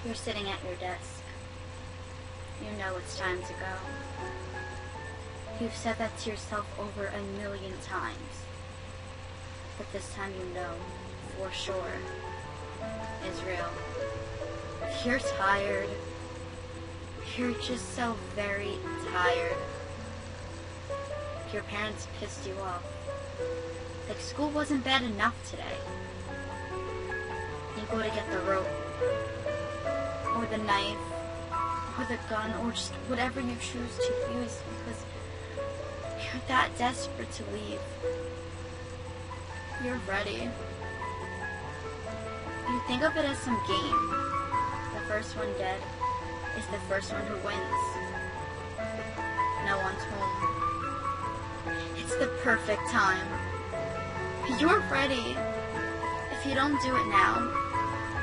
You're sitting at your desk. You know it's time to go. You've said that to yourself over 1,000,000 times. But this time you know, for sure, Israel, you're tired. You're just so very tired. Your parents pissed you off. Like school wasn't bad enough today. You go to get the rope, or the knife, or the gun, or just whatever you choose to use because you're that desperate to leave. You're ready. You think of it as some game. The first one dead is the first one who wins. No one's home. It's the perfect time. You're ready. If you don't do it now,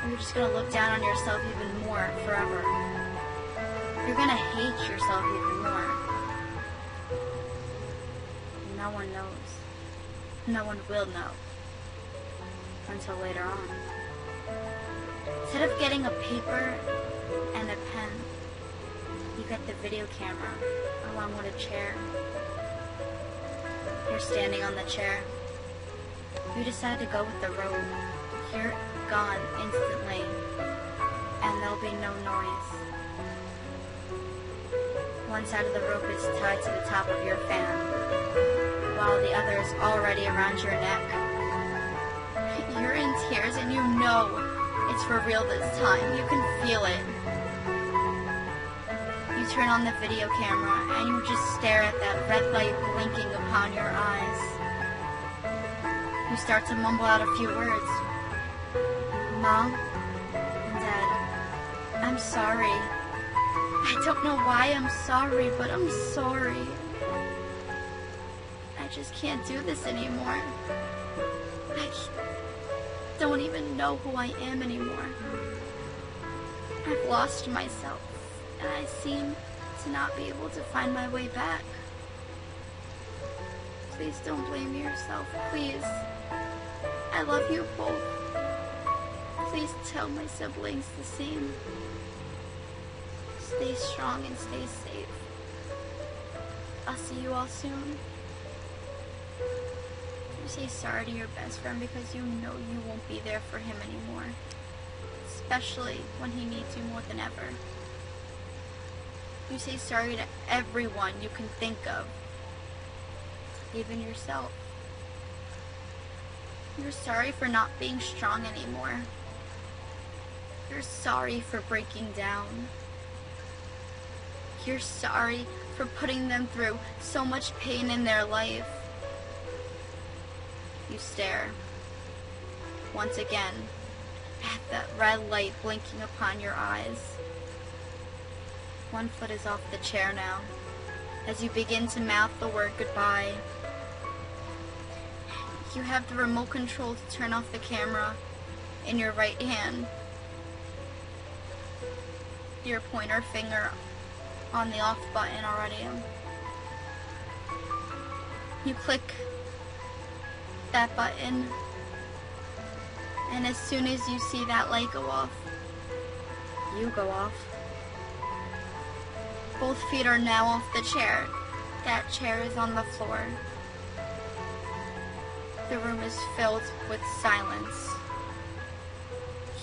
you're just gonna look down on yourself even more forever. You're gonna hate yourself even more. No one knows. No one will know. Until later on. Instead of getting a paper and a pen, you get the video camera along with a chair. You're standing on the chair. You decide to go with the rope. You're gone instantly, and there'll be no noise. One side of the rope is tied to the top of your fan, while the other is already around your neck. You're in tears, and you know it's for real this time. You can feel it. You turn on the video camera, and you just stare at that red light blinking upon your eyes. You start to mumble out a few words. Mom, Dad, I'm sorry. I don't know why I'm sorry, but I'm sorry. I just can't do this anymore. I don't even know who I am anymore. I've lost myself, and I seem to not be able to find my way back. Please don't blame yourself, please. I love you both. Please tell my siblings the same. Stay strong and stay safe. I'll see you all soon. You say sorry to your best friend because you know you won't be there for him anymore. Especially when he needs you more than ever. You say sorry to everyone you can think of. Even yourself. You're sorry for not being strong anymore. You're sorry for breaking down. You're sorry for putting them through so much pain in their life. You stare, once again, at that red light blinking upon your eyes. One foot is off the chair now, as you begin to mouth the word goodbye. You have the remote control to turn off the camera in your right hand. Your pointer finger on the off button already. You click that button, and as soon as you see that light go off, you go off. Both feet are now off the chair. That chair is on the floor. The room is filled with silence.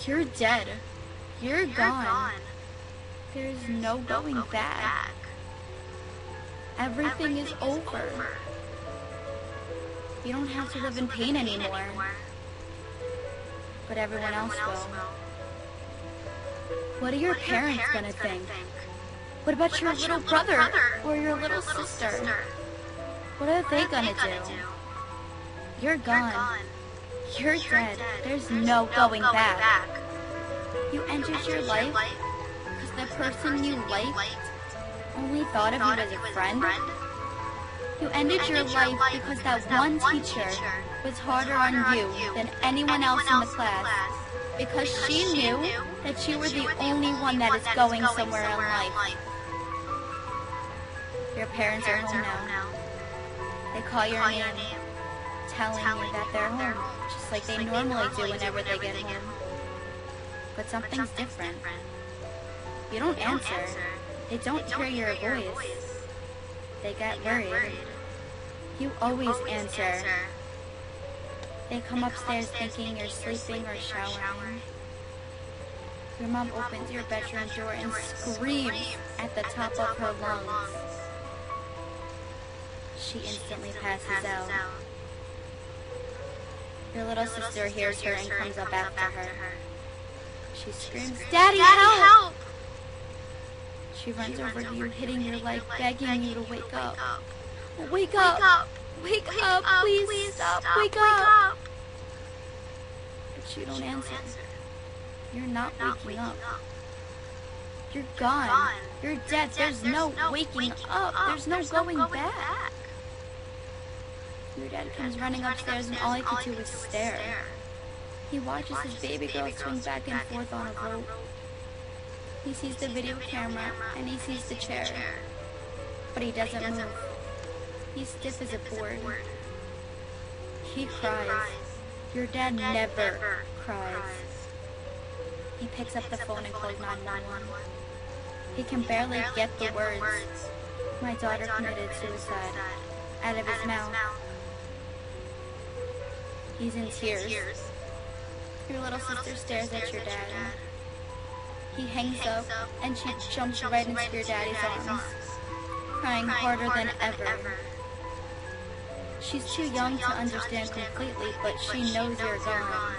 You're dead. You're gone. There's no going back. Everything is over. You don't have to live in pain anymore. But everyone else will. What are your parents gonna think? What about your little brother or your little sister? What are they gonna do? You're gone. You're dead. There's no going back. You entered your life because the person you liked only thought of you as a friend. You ended your life because that one teacher was harder on you than anyone else in the class. Because she knew that you were the only one that is going somewhere in life. Your parents are home now. They call your name, telling you that they're home, just like they normally do whenever they get home. But something's different. You don't answer. They don't hear your voice. They get worried. You always answer. They come upstairs thinking you're sleeping or showering. Your mom opens your bedroom door and screams at the top of her lungs. She instantly passes out. Your little sister hears her and comes up after her. She screams, "Daddy, help!" She runs over to you, hitting your leg, begging you to wake up. Wake up! Wake up! Please stop! Wake up! But you don't answer. You're not waking up. You're gone. You're dead. There's no waking up. There's no going back. Your dad comes running upstairs and all he could do is stare. He watches his baby girl swing back and forth on a rope. He sees the video camera and he sees the chair. But he doesn't move. He's stiff as a board. He cries. Your dad never cries. He picks up the phone and calls 911. He can barely get the words, "My daughter committed suicide," out of his mouth. He's in tears. Your little sister stares at your dad. He hangs up and she jumps right into your daddy's arms, crying harder than ever. She's too young to understand completely, but she knows you're gone.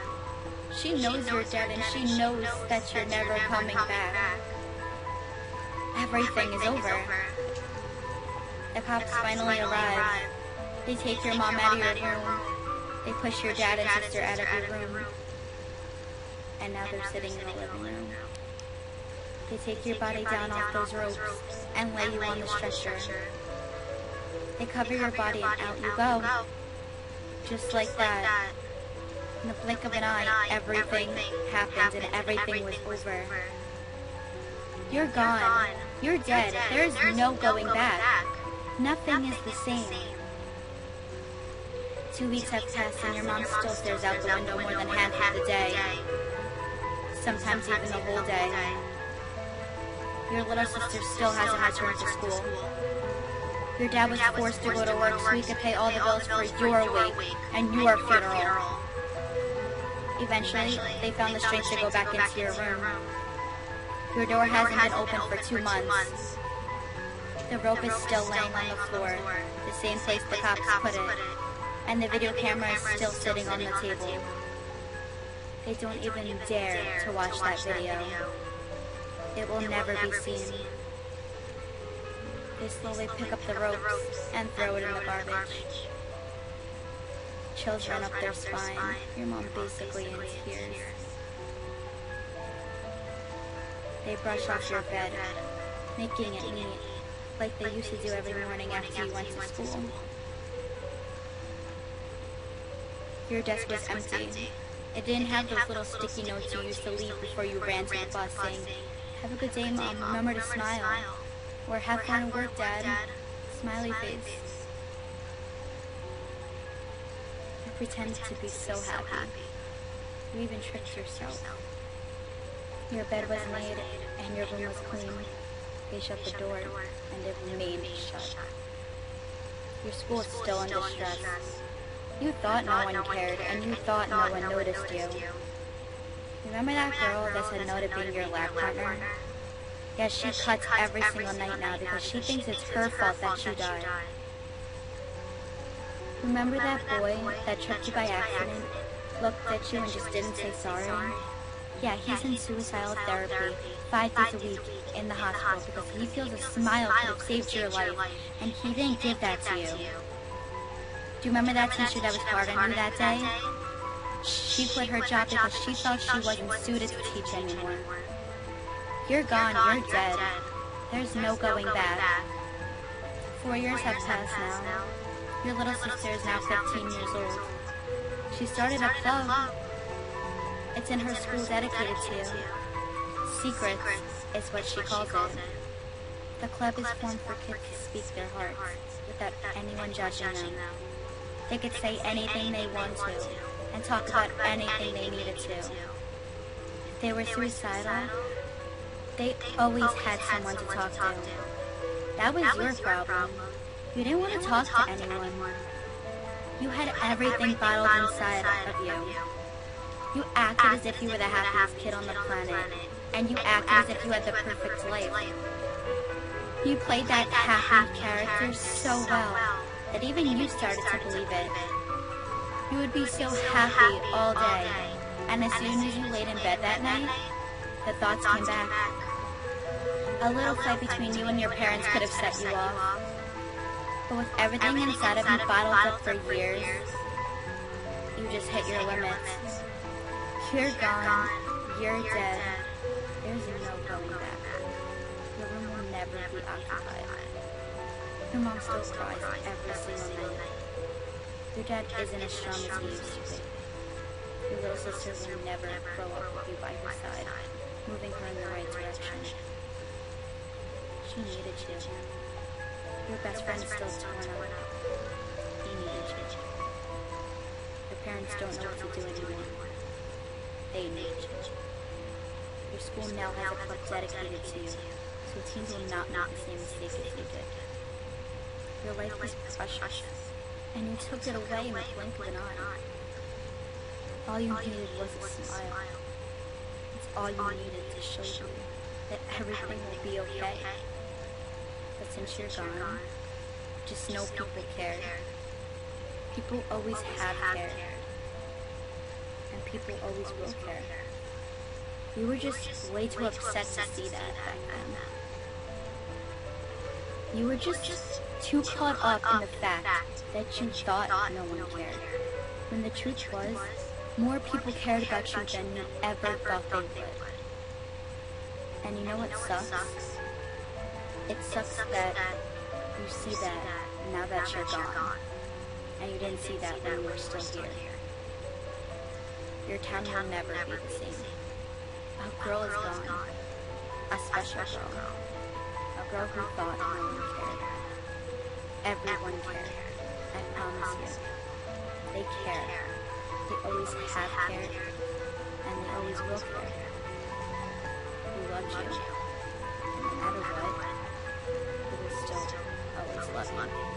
She knows you're dead, and she knows that you're never coming back. Everything is over. The cops finally arrive. They take your mom out of your room. They push your dad and sister out of your room. And now they're sitting in the living room. They take your body down off those ropes and lay you on the stretcher. They cover your body and out you go. Just like that. In the blink of an eye, everything happened and everything was over. You're gone. You're dead. There's no going back. Nothing is the same. 2 weeks have passed and your mom still stares out the window more than half of the day. Sometimes even the whole day. Your little sister still hasn't returned to school. Your dad was forced to go to work so he could pay all the bills for your wake and your funeral. Eventually, they found the strength to go back into your room. Your door hasn't been open for 2 months. The rope is still laying on the floor, the same place the cops put it, and the video camera is still sitting on the table. They don't even dare to watch that video. It will never be seen. They slowly pick up the ropes and throw it in the garbage. Chills run up their spine, your mom basically in tears. They brush off your bed, making it neat, like they used to do every morning after you went to school. Your desk was empty. It didn't have those little sticky notes you used to leave before you ran to the bus saying, "Have a good day, Mom, remember to smile," or "Have fun at work, Dad," smiley face. You pretended to be so happy. You even tricked yourself. Your bed was made and your room was clean. They shut the door and it remained shut. Your school is still in distress. You thought no one cared and you thought no one noticed you. Remember that girl that said no to being your lab partner? Yes, she cuts every single night now because she thinks it's her fault that you died. Remember that boy that tripped you by accident, looked at you and just didn't say sorry? Yeah, he's in suicidal therapy 5 days a week in the hospital because he feels a smile could have saved your life, and he didn't give that to you. Do you remember that teacher that was hard on you that day? She quit her job because she felt she wasn't suited to teach anymore. You're gone, you're dead. There's no going back. 4 years have passed now. Your little sister is now 15 years old. She started a club. It's in her school dedicated to you. Secrets is what she calls it. The club is formed for kids to speak their hearts without anyone judging them. They could say anything they want to and talk about anything they needed to. If they were suicidal, They always had someone to talk to. That was your problem. You didn't want to talk to anyone. You had everything bottled inside of you. You acted as if you were the happiest kid on the planet, and you acted as if you had the perfect life. You played that happy character so well that even you started to believe it. You would be so happy all day, and as soon as you laid in bed that night, the thoughts came back. A little fight between you and your parents could have set you off. But with everything inside of you bottled up for years, you just hit your limits. You're gone. You're dead. There's no going back. Your room will never be occupied. Your mom still cries every single night. Your dad isn't as strong as he used to be. Your little sister will never grow up with you by her side, moving her in the right direction. She needed you. Your best friend is still torn up. He needed you. Your parents don't know what to do anymore. They need you. Your school now has a club dedicated to you, so teens will not make the same mistake as you did. Your life was precious, and you took it away in the blink of an eye. All you needed was a smile. It's all you needed to show you that everything will be okay. But since you're gone, just know people cared. People always have cared. And people always will care. You were just way too upset to see that back then. You were just too caught up in the fact that you thought no one cared. When the truth was, more people cared about you than you ever thought they would. And you know what sucks? It sucks that you see that now that you're gone. And you didn't see that when you were still here. Your town will never be the same. A girl is gone. A special girl. A girl who thought no one cared. Everyone cared. I promise you. They care. They always have cared. And they always will care. We loved you. And no matter what, we will still always love you.